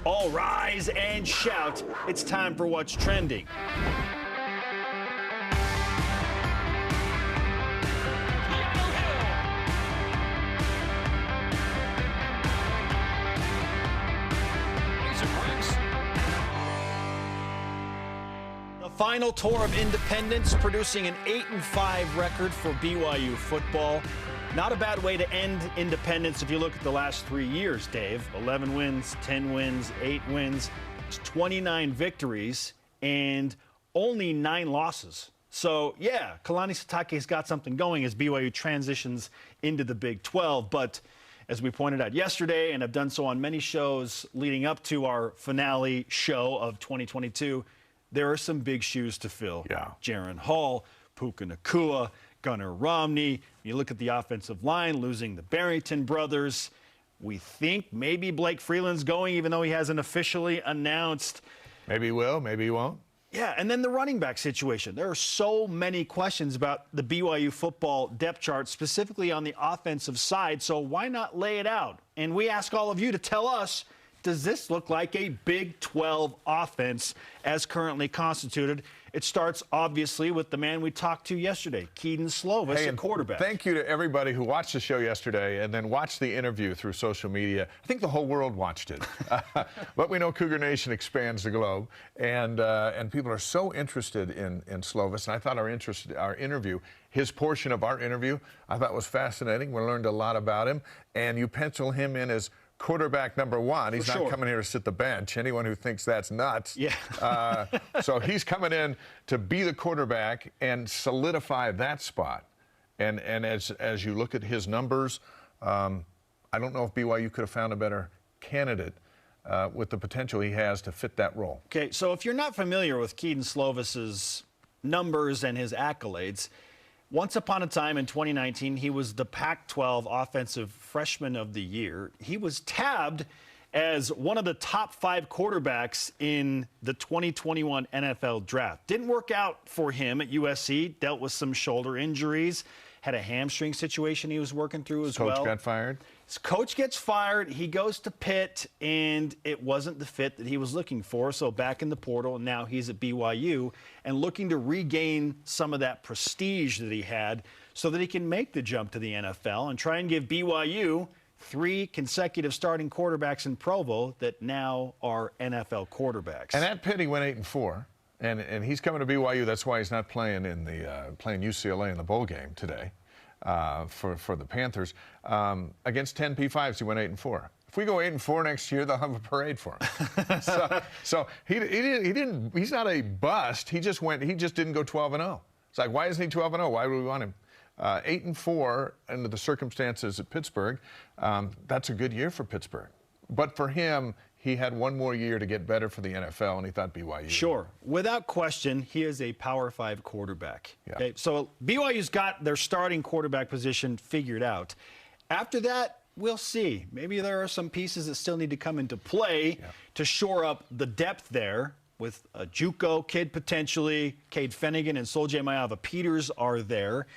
All rise and shout. It's time for What's Trending. The final tour of Independence, producing an 8-5 record for BYU football. Not a bad way to end Independence if you look at the last 3 years, Dave. 11 wins, 10 wins, 8 wins. It's 29 victories and only 9 losses. So, yeah, Kalani Sitake's got something going as BYU transitions into the Big 12. But as we pointed out yesterday and have done so on many shows leading up to our finale show of 2022, there are some big shoes to fill. Yeah. Jaron Hall, Puka Nacua, Gunnar Romney. You look at the offensive line, losing the Barrington brothers. We think maybe Blake Freeland's going, even though he hasn't officially announced. Maybe he will, maybe he won't. Yeah, and then the running back situation. There are so many questions about the BYU football depth chart, specifically on the offensive side, so why not lay it out? And we ask all of you to tell us, does this look like a Big 12 offense as currently constituted? It starts, obviously, with the man we talked to yesterday, Kedon Slovis, a quarterback. Thank you to everybody who watched the show yesterday and then watched the interview through social media. I think the whole world watched it. But we know Cougar Nation expands the globe, and people are so interested in Slovis. And I thought our interview, his portion of our interview, I thought was fascinating. We learned a lot about him, and you pencil him in as quarterback number 1. He's not coming here to sit the bench. Anyone who thinks that's nuts. Yeah. So he's coming in to be the quarterback and solidify that spot. And as you look at his numbers, I don't know if BYU could have found a better candidate with the potential he has to fit that role. Okay, so if you're not familiar with Kedon Slovis's numbers and his accolades, once upon a time in 2019, he was the Pac-12 Offensive Freshman of the Year. He was tabbed as one of the top 5 quarterbacks in the 2021 NFL Draft. Didn't work out for him at USC, dealt with some shoulder injuries, had a hamstring situation he was working through as well. His coach got fired? His coach gets fired, he goes to Pitt, and it wasn't the fit that he was looking for, so back in the portal, and now he's at BYU and looking to regain some of that prestige that he had so that he can make the jump to the NFL and try and give BYU 3 consecutive starting quarterbacks in Provo that now are NFL quarterbacks. And at Pitt, he went 8-4, and he's coming to BYU. That's why he's not playing playing UCLA in the bowl game today. For the Panthers. Against 10 P5s, he went 8-4. If we go 8-4 next year, they'll have a parade for him. so he's not a bust. He just didn't go 12-0. It's like, why isn't he 12-0? Why would we want him? 8-4 under the circumstances at Pittsburgh. That's a good year for Pittsburgh. But for him, he had one more year to get better for the NFL, and he thought BYU. Sure. Without question, he is a Power 5 quarterback. Yeah. Okay? So BYU's got their starting quarterback position figured out. After that, we'll see. Maybe there are some pieces that still need to come into play to shore up the depth there with a JUCO kid potentially. Cade Finnegan and Soljae Maiava-Peters are there.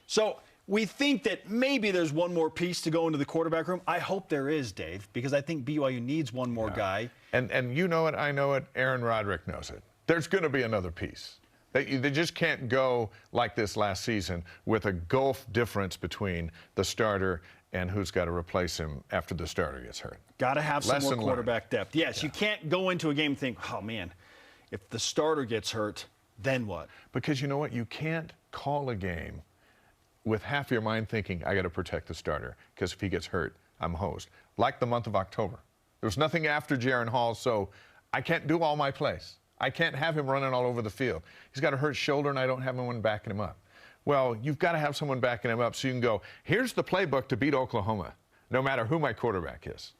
So we think that maybe there's one more piece to go into the quarterback room. I hope there is, Dave, because I think BYU needs one more guy. And you know it, I know it, Aaron Roderick knows it. There's going to be another piece. They just can't go like this last season with a gulf difference between the starter and who's got to replace him after the starter gets hurt. Got to have some more Lesson quarterback learned. depth. Yes, you can't go into a game and think, oh, man, if the starter gets hurt, then what? Because you know what? You can't call a game with half your mind thinking, I got to protect the starter, because if he gets hurt, I'm hosed. Like the month of October. There was nothing after Jaron Hall, so I can't do all my plays. I can't have him running all over the field. He's got a hurt shoulder, and I don't have anyone backing him up. Well, you've got to have someone backing him up so you can go, here's the playbook to beat Oklahoma, no matter who my quarterback is,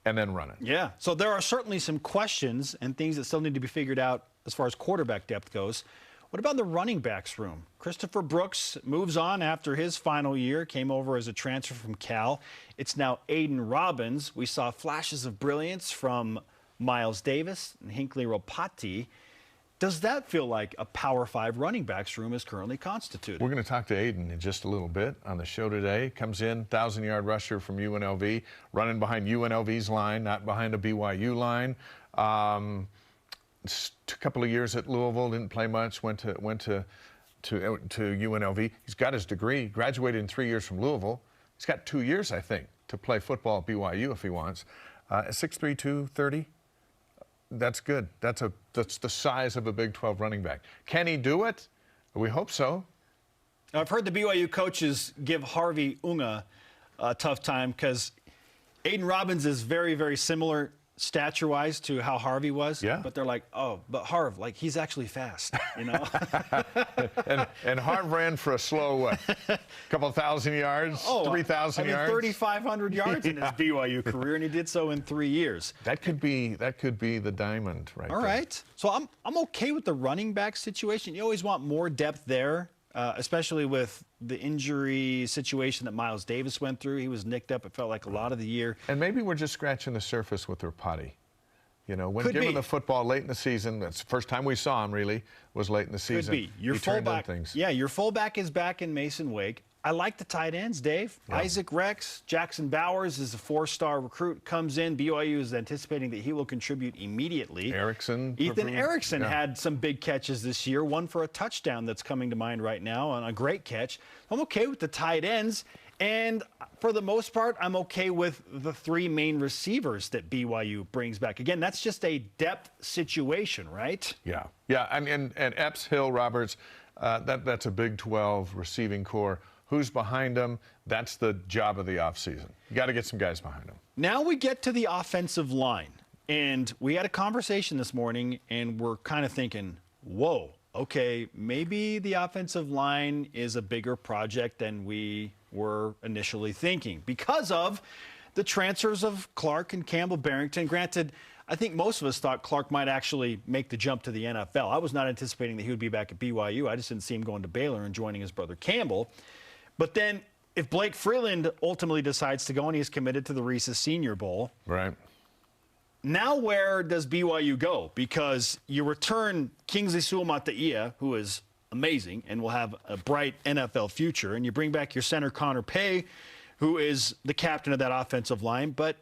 and then run it. Yeah, so there are certainly some questions and things that still need to be figured out as far as quarterback depth goes. What about the running backs room? Christopher Brooks moves on after his final year, came over as a transfer from Cal. It's now Aidan Robbins. We saw flashes of brilliance from Miles Davis and Hinckley Ropati. Does that feel like a Power 5 running backs room is currently constituted? We're going to talk to Aidan in just a little bit on the show today. Comes in, 1,000-yard rusher from UNLV, running behind UNLV's line, not behind a BYU line. A couple of years at Louisville, didn't play much. Went to UNLV. He's got his degree. Graduated in 3 years from Louisville. He's got 2 years, I think, to play football at BYU if he wants. 6'3", 230. That's good. That's the size of a Big 12 running back. Can he do it? We hope so. I've heard the BYU coaches give Harvey Unga a tough time because Aidan Robbins is very, very similar stature-wise to how Harvey was. Yeah. But they're like, oh, but Harv, like, he's actually fast, you know? and Harv ran for a slow, what, couple thousand yards, 3,000 yards? 3,500 yards in his BYU career, and he did so in 3 years. That could be the diamond right there. All right. So I'm okay with the running back situation. You always want more depth there. Especially with the injury situation that Miles Davis went through. He was nicked up, it felt like, a lot of the year. And maybe we're just scratching the surface with Rapati. You know, when given the football late in the season, that's the first time we saw him, really, was late in the season. Could be. Your fullback, your fullback is back in Mason Wake. I like the tight ends, Dave. Yeah. Isaac Rex, Jackson Bowers is a 4-star recruit, comes in. BYU is anticipating that he will contribute immediately. Ethan Erickson had some big catches this year, one for a touchdown that's coming to mind right now, and a great catch. I'm okay with the tight ends, and for the most part, I'm okay with the 3 main receivers that BYU brings back. Again, that's just a depth situation, right? Yeah, yeah, and Epps, Hill, Roberts, that's a Big 12 receiving core. Who's behind them? That's the job of the offseason. You got to get some guys behind them. Now we get to the offensive line. And we had a conversation this morning, and we're kind of thinking, whoa, okay, maybe the offensive line is a bigger project than we were initially thinking because of the transfers of Clark and Campbell-Barrington. Granted, I think most of us thought Clark might actually make the jump to the NFL. I was not anticipating that he would be back at BYU. I just didn't see him going to Baylor and joining his brother Campbell. But then if Blake Freeland ultimately decides to go and he's committed to the Reese's Senior Bowl, right? Now where does BYU go? Because you return Kingsley Suamataia, who is amazing and will have a bright NFL future, and you bring back your center Connor Pay, who is the captain of that offensive line. But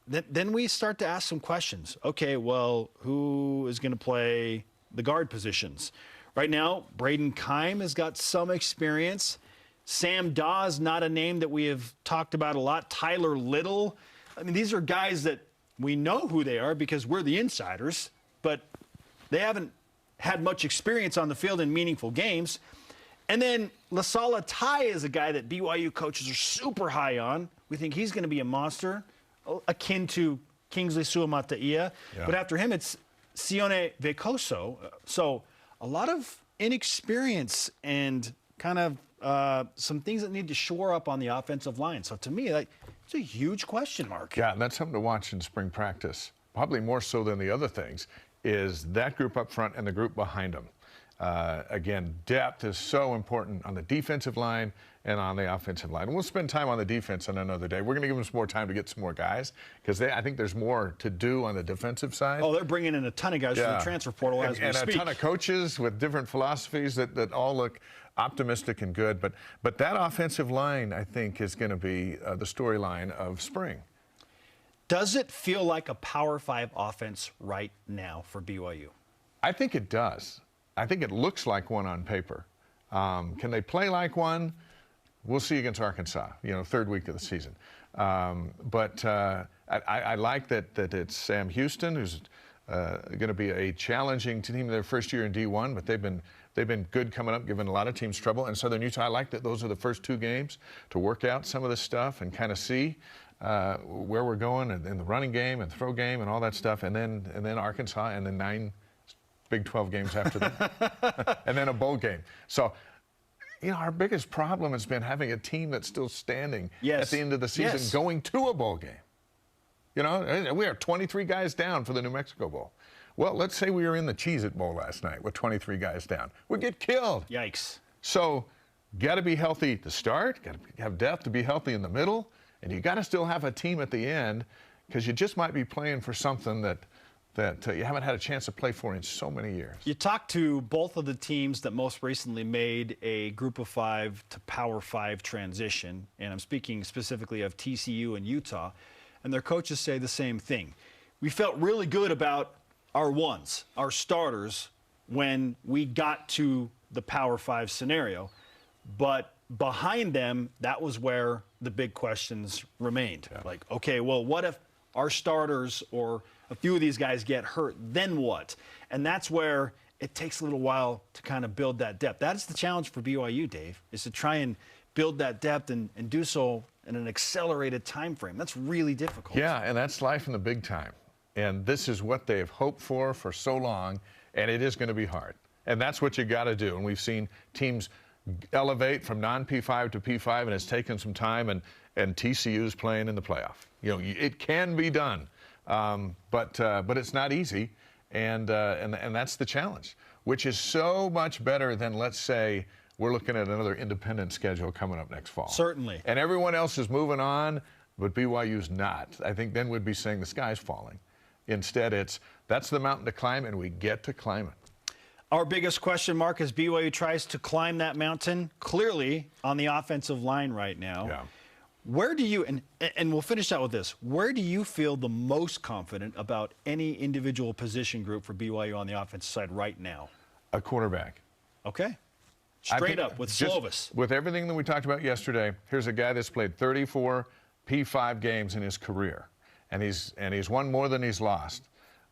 then we start to ask some questions. Okay, well, who is going to play the guard positions? Right now, Braden Keim has got some experience. Sam Dawes, not a name that we have talked about a lot. Tyler Little. I mean, these are guys that we know who they are because we're the insiders, but they haven't had much experience on the field in meaningful games. And then Lasala Tai is a guy that BYU coaches are super high on. We think he's going to be a monster, akin to Kingsley Suamataia. Yeah. But after him, it's Sione Vekoso. So a lot of inexperience and kind of some things that need to shore up on the offensive line. So to me, it's a huge question mark. Yeah, and that's something to watch in spring practice. Probably more so than the other things is that group up front and the group behind them. Again, depth is so important on the defensive line and on the offensive line. And we'll spend time on the defense on another day. We're going to give them some more time to get some more guys because I think there's more to do on the defensive side. Oh, they're bringing in a ton of guys from the transfer portal as we speak. And a ton of coaches with different philosophies that all look optimistic and good. But that offensive line, I think, is going to be the storyline of spring. Does it feel like a Power 5 offense right now for BYU? I think it does. I think it looks like one on paper. Can they play like one? We'll see against Arkansas, third week of the season. But I like that it's Sam Houston, who's going to be a challenging team in their first year in D1, but they've been good coming up, giving a lot of teams trouble. And Southern Utah, I like that those are the first 2 games to work out some of this stuff and kind of see where we're going in the running game and throw game and all that stuff. And then Arkansas, and then 9 Big 12 games after that, and then a bowl game. So, our biggest problem has been having a team that's still standing at the end of the season going to a bowl game. We are 23 guys down for the New Mexico Bowl. Well, let's say we were in the Cheez-It Bowl last night with 23 guys down. We'd get killed. Yikes. So, got to be healthy to start, got to have depth to be healthy in the middle, and you got to still have a team at the end because you just might be playing for something that you haven't had a chance to play for in so many years. You talked to both of the teams that most recently made a Group of 5 to Power 5 transition, and I'm speaking specifically of TCU and Utah, and their coaches say the same thing. We felt really good about our ones, our starters, when we got to the Power 5 scenario. But behind them, that was where the big questions remained. Yeah. Like, okay, well, what if our starters or a few of these guys get hurt? Then what? And that's where it takes a little while to kind of build that depth. That's the challenge for BYU, Dave, is to try and build that depth and do so in an accelerated time frame. That's really difficult. Yeah, and that's life in the big time. And this is what they've hoped for so long, and it is going to be hard. And that's what you got to do. And we've seen teams elevate from non-P5 to P5, and it's taken some time, and TCU's playing in the playoff. You know, it can be done, but it's not easy, and that's the challenge, which is so much better than, let's say, we're looking at another independent schedule coming up next fall. Certainly. And everyone else is moving on, but BYU's not. I think then we'd be saying the sky's falling. Instead, that's the mountain to climb, and we get to climb it. Our biggest question mark as BYU tries to climb that mountain, clearly on the offensive line right now. Yeah. Where do you, and we'll finish out with this, where do you feel the most confident about any individual position group for BYU on the offensive side right now? A quarterback. Okay. Straight up with Slovis. With everything that we talked about yesterday, here's a guy that's played 34 P5 games in his career, and he's won more than he's lost.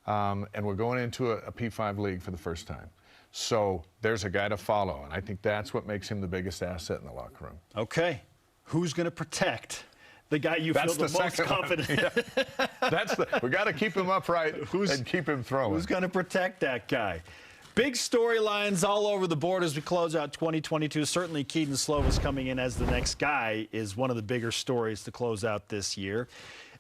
And we're going into a P5 league for the first time. So there's a guy to follow, and I think that's what makes him the biggest asset in the locker room. Okay. Who's going to protect the guy you feel the most confident? Yeah. We got to keep him upright and keep him throwing. Who's going to protect that guy? Big storylines all over the board as we close out 2022. Certainly Kedon Slovis coming in as the next guy is one of the bigger stories to close out this year.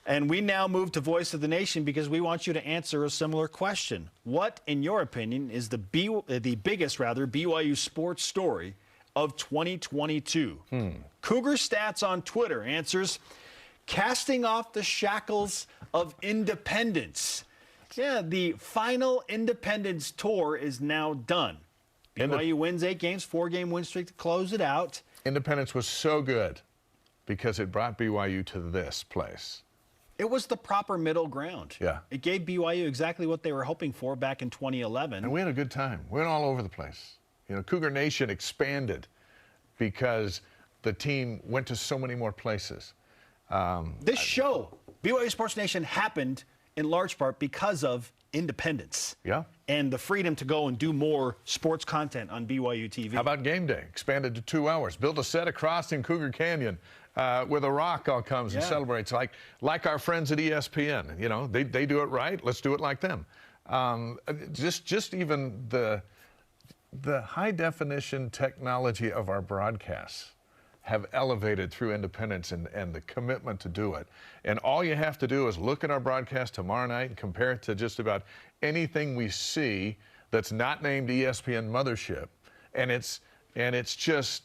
And we now move to Voice of the Nation because we want you to answer a similar question. What, in your opinion, is the biggest BYU Sports story of 2022? Cougar Stats on Twitter answers, casting off the shackles of independence. Yeah, the final Independence tour is now done. BYU wins 8 games, 4-game win streak to close it out. Independence was so good because it brought BYU to this place. It was the proper middle ground. Yeah. It gave BYU exactly what they were hoping for back in 2011. And we had a good time. We went all over the place. You know, Cougar Nation expanded because the team went to so many more places. This show, BYU Sports Nation, happened in large part because of independence. Yeah. And the freedom to go and do more sports content on BYUtv. How about game day? Expanded to 2 hours. Build a set across in Cougar Canyon where The Rock all comes and celebrates, like our friends at ESPN. You know, they do it right. Let's do it like them. Just even the high definition technology of our broadcasts have elevated through independence and the commitment to do it. And all you have to do is look at our broadcast tomorrow night and compare it to just about anything we see that's not named ESPN Mothership. And it's just,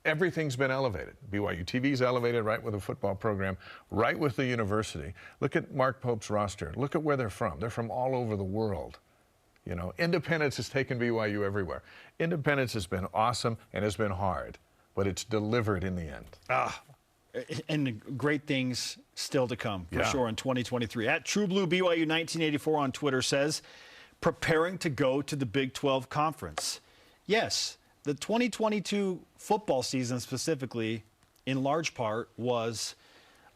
everything's been elevated. BYUtv's elevated right with the football program, right with the university. Look at Mark Pope's roster. Look at where they're from. They're from all over the world. You know, independence has taken BYU everywhere. Independence has been awesome and has been hard, but it's delivered in the end. And great things still to come, for sure, in 2023. At TrueBlue BYU 1984 on Twitter says, preparing to go to the Big 12 Conference. Yes, the 2022 football season specifically, in large part, was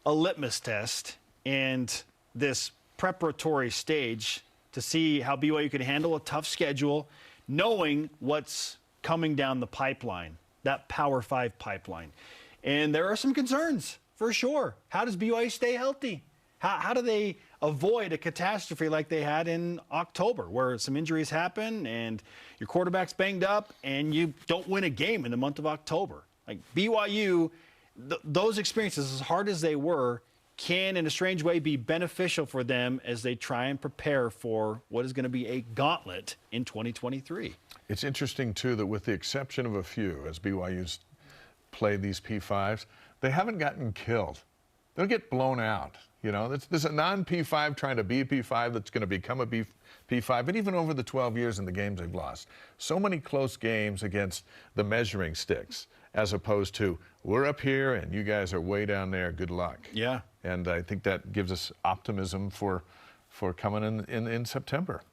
a litmus test and this preparatory stage to see how BYU could handle a tough schedule, knowing what's coming down the pipeline, that Power 5 pipeline. And there are some concerns, for sure. How does BYU stay healthy? How do they avoid a catastrophe like they had in October, where some injuries happen and your quarterback's banged up and you don't win a game in the month of October? Like BYU, those experiences, as hard as they were, can, in a strange way, be beneficial for them as they try and prepare for what is going to be a gauntlet in 2023. It's interesting, too, that with the exception of a few, as BYU's played these P5s, they haven't gotten killed. They'll get blown out. You know, there's a non-P5 trying to be a P5 that's going to become a P5, and even over the 12 years in the games they've lost. So many close games against the measuring sticks, as opposed to, we're up here and you guys are way down there, good luck. Yeah. And I think that gives us optimism for coming in September.